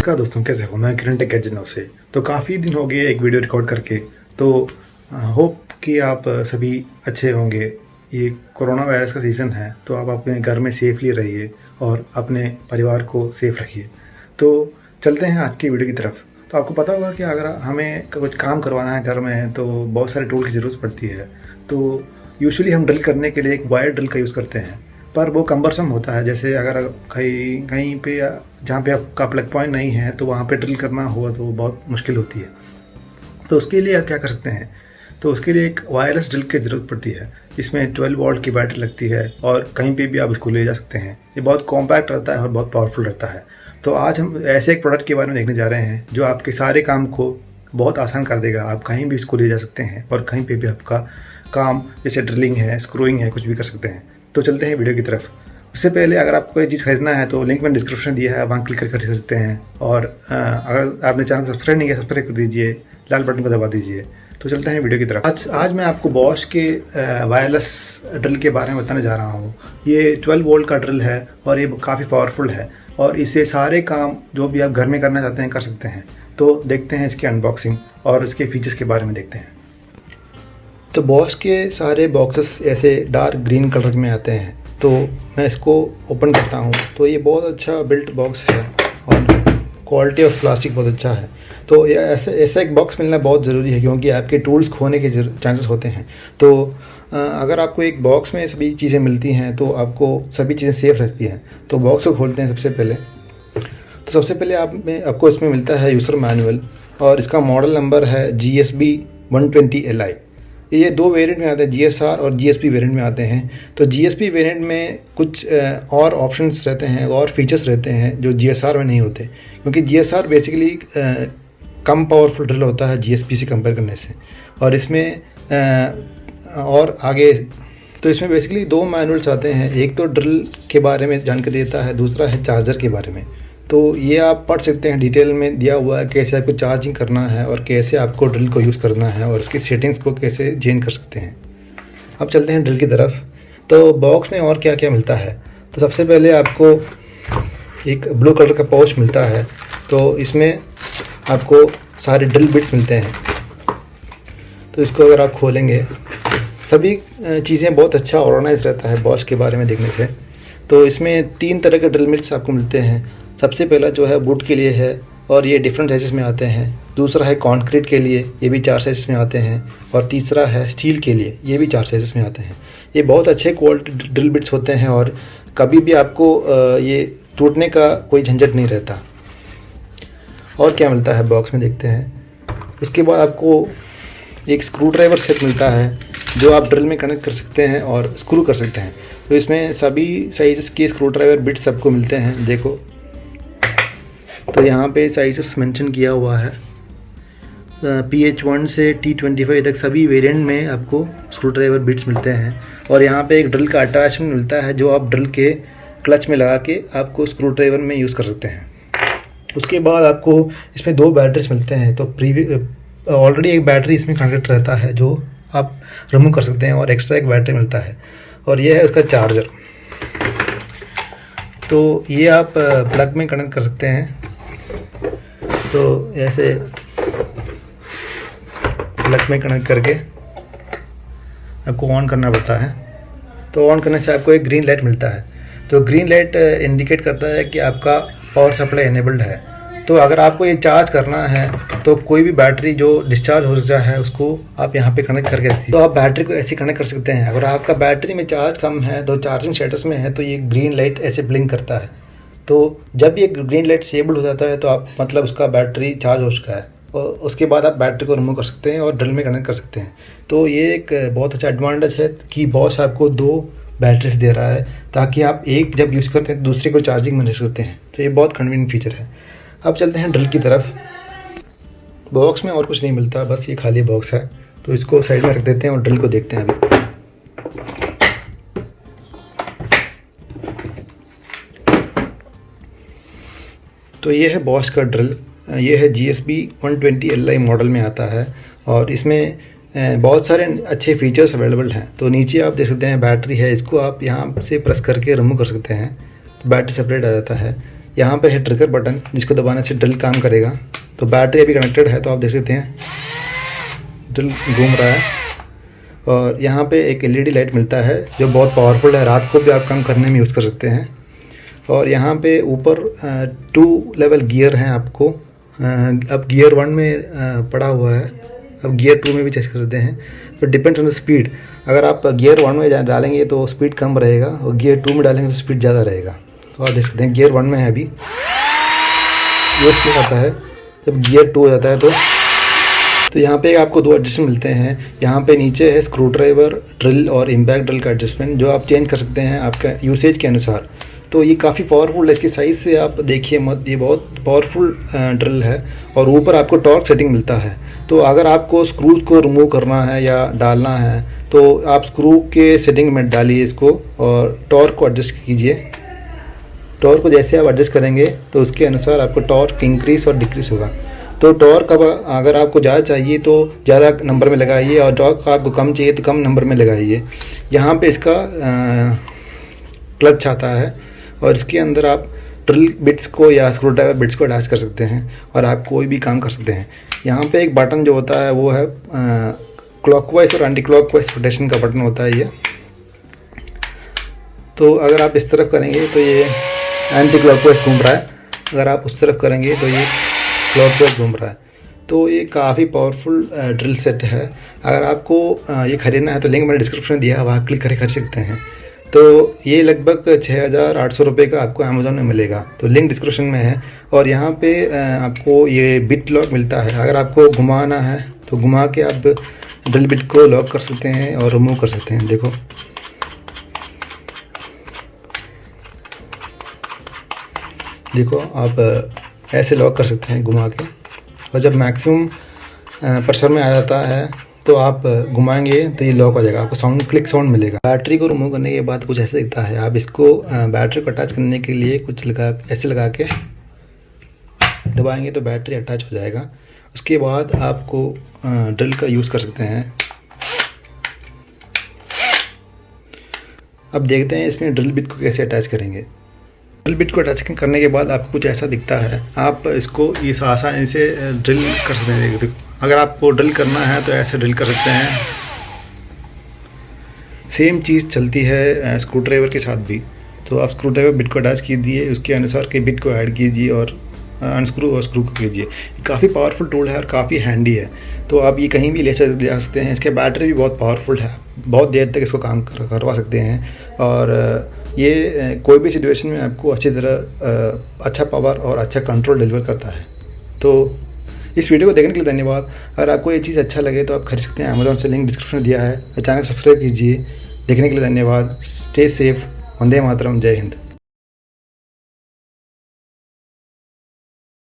नमस्कार दोस्तों, कैसे हो? मैं किरण टेक गैजेट से। तो काफ़ी दिन हो गए एक वीडियो रिकॉर्ड करके। तो होप कि आप सभी अच्छे होंगे। ये कोरोना वायरस का सीज़न है, तो आप अपने घर में सेफली रहिए और अपने परिवार को सेफ रखिए। तो चलते हैं आज की वीडियो की तरफ। तो आपको पता होगा कि अगर हमें कुछ काम करवाना है घर में तो बहुत सारे टूल की ज़रूरत पड़ती है। तो यूजुअली हम ड्रिल करने के लिए एक वायर ड्रिल का यूज़ करते हैं, पर वो कम्बरसम होता है। जैसे अगर कहीं कहीं पे जहाँ पे आपका प्लग पॉइंट नहीं है तो वहाँ पे ड्रिल करना हुआ तो बहुत मुश्किल होती है। तो उसके लिए आप क्या कर सकते हैं? तो उसके लिए एक वायरलेस ड्रिल की ज़रूरत पड़ती है। इसमें 12 वोल्ट की बैटरी लगती है और कहीं पे भी आप इसको ले जा सकते हैं। ये बहुत कॉम्पैक्ट रहता है और बहुत पावरफुल रहता है। तो आज हम ऐसे एक प्रोडक्ट के बारे में देखने जा रहे हैं जो आपके सारे काम को बहुत आसान कर देगा। आप कहीं भी इसको ले जा सकते हैं और कहीं पे भी आपका काम जैसे ड्रिलिंग है, स्क्रूइंग है, कुछ भी कर सकते हैं। तो चलते हैं वीडियो की तरफ। उससे पहले अगर आपको कोई चीज़ खरीदना है तो लिंक मैंने डिस्क्रिप्शन दिया है, वहाँ क्लिक करके खरीद सकते हैं। और अगर आपने चैनल सब्सक्राइब नहीं किया, सब्सक्राइब कर दीजिए, लाल बटन को दबा दीजिए। तो चलते हैं वीडियो की तरफ। आज मैं आपको बॉश के वायरलेस ड्रिल के बारे में बताने जा रहा हूँ। ये 12 वोल्ट का ड्रिल है और ये काफ़ी पावरफुल है और इससे सारे काम जो भी आप घर में करना चाहते हैं कर सकते हैं। तो देखते हैं इसकी अनबॉक्सिंग और इसके फीचर्स के बारे में देखते हैं। तो बॉश के सारे बॉक्सेस ऐसे डार्क ग्रीन कलर में आते हैं। तो मैं इसको ओपन करता हूँ तो ये बहुत अच्छा बिल्ट बॉक्स है और क्वालिटी ऑफ प्लास्टिक बहुत अच्छा है। तो ये ऐसा एक बॉक्स मिलना बहुत ज़रूरी है क्योंकि आपके टूल्स खोने के चांसेस होते हैं। तो अगर आपको एक बॉक्स में सभी चीज़ें मिलती हैं तो आपको सभी चीज़ें सेफ़ रहती हैं। तो बॉक्स को खोलते हैं सबसे पहले। तो सबसे पहले आपको इसमें मिलता है यूज़र मैनुअल और इसका मॉडल नंबर है GSB 120Li। ये दो वेरिएंट में आते हैं, GSR और GSP वेरिएंट में आते हैं। तो GSP वेरिएंट में कुछ और ऑप्शंस रहते हैं और फीचर्स रहते हैं जो GSR में नहीं होते, क्योंकि GSR बेसिकली कम पावरफुल ड्रिल होता है GSP से कंपेयर करने से। और इसमें और आगे तो इसमें बेसिकली दो मैनुअल्स आते हैं। एक तो ड्रिल के बारे में जानकारी देता है, दूसरा है चार्जर के बारे में। तो ये आप पढ़ सकते हैं, डिटेल में दिया हुआ है कैसे आपको चार्जिंग करना है और कैसे आपको ड्रिल को यूज़ करना है और उसकी सेटिंग्स को कैसे चेंज कर सकते हैं। अब चलते हैं ड्रिल की तरफ। तो बॉक्स में और क्या क्या मिलता है? तो सबसे पहले आपको एक ब्लू कलर का पाउच मिलता है। तो इसमें आपको सारे ड्रिल बिट्स मिलते हैं। तो इसको अगर आप खोलेंगे, सभी चीज़ें बहुत अच्छा ऑर्गेनाइज रहता है बॉश के बारे में देखने से। तो इसमें 3 तरह के ड्रिल बिट्स आपको मिलते हैं। सबसे पहला जो है वुड के लिए है और ये डिफरेंट साइज़ में आते हैं। दूसरा है कंक्रीट के लिए, ये भी 4 साइज़ में आते हैं। और तीसरा है स्टील के लिए, ये भी 4 साइज़ में आते हैं। ये बहुत अच्छे क्वालिटी ड्रिल बिट्स होते हैं और कभी भी आपको ये टूटने का कोई झंझट नहीं रहता। और क्या मिलता है बॉक्स में देखते हैं। उसके बाद आपको एक स्क्रू ड्राइवर सेट मिलता है जो आप ड्रिल में कनेक्ट कर सकते हैं और स्क्रू कर सकते हैं। तो इसमें सभी साइज़ के स्क्रू ड्राइवर बिट्स सबको मिलते हैं। देखो, तो यहाँ पे साइज़ेस मेंशन किया हुआ है। PH1 से T25 तक सभी वेरिएंट में आपको स्क्रू ड्राइवर बिट्स मिलते हैं। और यहाँ पे एक ड्रिल का अटैचमेंट मिलता है जो आप ड्रिल के क्लच में लगा के आपको स्क्रू ड्राइवर में यूज़ कर सकते हैं। उसके बाद आपको इसमें 2 बैटरीज मिलते हैं। तो ऑलरेडी एक बैटरी इसमें कनेक्ट रहता है जो आप रिमूव कर सकते हैं और एक्स्ट्रा एक बैटरी मिलता है और ये है उसका चार्जर। तो ये आप प्लग में कनेक्ट कर सकते हैं। तो ऐसे प्लग में कनेक्ट करके आपको ऑन करना पड़ता है। तो ऑन करने से आपको एक ग्रीन लाइट मिलता है। तो ग्रीन लाइट इंडिकेट करता है कि आपका पावर सप्लाई एनेबल्ड है। तो अगर आपको ये चार्ज करना है तो कोई भी बैटरी जो डिस्चार्ज हो जाता है उसको आप यहाँ पे कनेक्ट करके तो आप बैटरी को ऐसे कनेक्ट कर सकते हैं। अगर आपका बैटरी में चार्ज कम है तो चार्जिंग स्टेटस में है तो ये ग्रीन लाइट ऐसे ब्लिंक करता है। तो जब ये ग्रीन लाइट सेबल हो जाता है तो आप मतलब उसका बैटरी चार्ज हो चुका है और उसके बाद आप बैटरी को रिमूव कर सकते हैं और ड्रिल में कनेक्ट कर सकते हैं। तो ये एक बहुत अच्छा एडवांटेज है कि बॉश आपको 2 बैटरीज दे रहा है ताकि आप एक जब यूज़ करते हैं दूसरे को चार्जिंग में रख सकते हैं। तो ये बहुत कन्वीनियंट फीचर है। अब चलते हैं ड्रिल की तरफ। बॉक्स में और कुछ नहीं मिलता, बस ये खाली बॉक्स है। तो इसको साइड में रख देते हैं और ड्रिल को देखते हैं अभी। तो ये है बॉश का ड्रिल। ये है GSB 120Li मॉडल में आता है और इसमें बहुत सारे अच्छे फीचर्स अवेलेबल हैं। तो नीचे आप देख सकते हैं बैटरी है, इसको आप यहाँ से प्रेस करके रिमूव कर सकते हैं तो बैटरी सेपरेट आ जाता है। यहाँ पे है ट्रिगर बटन, जिसको दबाने से ड्रिल काम करेगा। तो बैटरी अभी कनेक्टेड है, तो आप देख सकते हैं ड्रिल घूम रहा है। और यहाँ पे एक एलईडी लाइट मिलता है जो बहुत पावरफुल है, रात को भी आप काम करने में यूज़ कर सकते हैं। और यहाँ पे ऊपर 2 लेवल गियर हैं आपको। अब गियर 1 में पड़ा हुआ है, अब गियर 2 में भी चेक कर सकते हैं। तो डिपेंड्स ऑन द स्पीड, अगर आप गियर 1 में डालेंगे तो स्पीड कम रहेगा और गियर 2 में डालेंगे तो स्पीड ज़्यादा रहेगा। तो आप देख सकते हैं गियर 1 में है अभी, ये स्पीड आता है। जब गियर 2 हो जाता है तो यहाँ पे आपको 2 एडजस्टमेंट मिलते हैं। यहाँ पे नीचे है स्क्रू ड्राइवर ड्रिल और इम्पैक्ट ड्रिल का एडजस्टमेंट, जो आप चेंज कर सकते हैं आपका यूसेज के अनुसार। तो ये काफ़ी पावरफुल है, इसकी साइज़ से आप देखिए मत, ये बहुत पावरफुल ड्रिल है। और ऊपर आपको टॉर्क सेटिंग मिलता है। तो अगर आपको स्क्रूज को रिमूव करना है या डालना है तो आप स्क्रू के सेटिंग में डालिए इसको और टॉर्क को एडजस्ट कीजिए। टॉर्क को जैसे आप एडजस्ट करेंगे तो उसके अनुसार आपको टॉर्क इंक्रीज और डिक्रीज होगा। तो टॉर्क अब अगर आपको ज़्यादा चाहिए तो ज़्यादा नंबर में लगाइए और टॉर्क आपको कम चाहिए तो कम नंबर में लगाइए। यहाँ पे इसका क्लच आता है और इसके अंदर आप ड्रिल बिट्स को या स्क्रू ड्राइवर बिट्स को अटैच कर सकते हैं और आप कोई भी काम कर सकते हैं। यहाँ पे एक बटन जो होता है वो है क्लॉकवाइज और एंटी क्लॉकवाइज रोटेशन का बटन होता है ये। तो अगर आप इस तरफ करेंगे तो ये एंटी क्लॉकवाइज घूम रहा है, अगर आप उस तरफ करेंगे तो ये क्लॉकवाइज घूम रहा है। तो ये काफ़ी पावरफुल ड्रिल सेट है। अगर आपको ये ख़रीदना है तो लिंक मैंने डिस्क्रिप्शन में दिया है, वहाँ क्लिक करके खरीद सकते हैं। तो ये लगभग 6,800 रुपये का आपको अमेज़ॉन में मिलेगा, तो लिंक डिस्क्रिप्शन में है। और यहाँ पे आपको ये बिट लॉक मिलता है, अगर आपको घुमाना है तो घुमा के आप ड्रिल बिट को लॉक कर सकते हैं और रिमूव कर सकते हैं। देखो आप ऐसे लॉक कर सकते हैं घुमा के, और जब मैक्सिमम प्रेशर में आ जाता है तो आप घुमाएंगे तो ये लॉक हो जाएगा, आपको साउंड क्लिक साउंड मिलेगा। बैटरी को रिमूव करने के बाद कुछ ऐसे दिखता है। आप इसको बैटरी को अटैच करने के लिए कुछ ऐसे लगा के दबाएंगे तो बैटरी अटैच हो जाएगा। उसके बाद आपको ड्रिल का यूज़ कर सकते हैं। अब देखते हैं इसमें ड्रिल बिट को कैसे अटैच करेंगे। ड्रिल बिट को अटैच करने के बाद आपको कुछ ऐसा दिखता है, आप इसको इस आसानी से ड्रिल कर सकते हैं। अगर आपको ड्रिल करना है तो ऐसे ड्रिल कर सकते हैं। सेम चीज़ चलती है स्क्रू ड्राइवर के साथ भी। तो आप स्क्रू ड्राइवर बिट को अटैच कीजिए, उसके अनुसार के बिट को ऐड कीजिए और अनस्क्रू और स्क्रू को कीजिए। काफ़ी पावरफुल टूल है और काफ़ी हैंडी है, तो आप ये कहीं भी ले जा सकते हैं। इसके बैटरी भी बहुत पावरफुल है, बहुत देर तक इसको काम करवा सकते हैं। और ये कोई भी सिचुएशन में आपको अच्छी तरह अच्छा पावर और अच्छा कंट्रोल डिलीवर करता है। तो इस वीडियो को देखने के लिए धन्यवाद। अगर आपको ये चीज़ अच्छा लगे तो आप खरीद सकते हैं, अमेज़ॉन से लिंक डिस्क्रिप्शन में दिया है। चैनल सब्सक्राइब कीजिए। देखने के लिए धन्यवाद। Stay safe. वंदे मातरम। जय हिंद।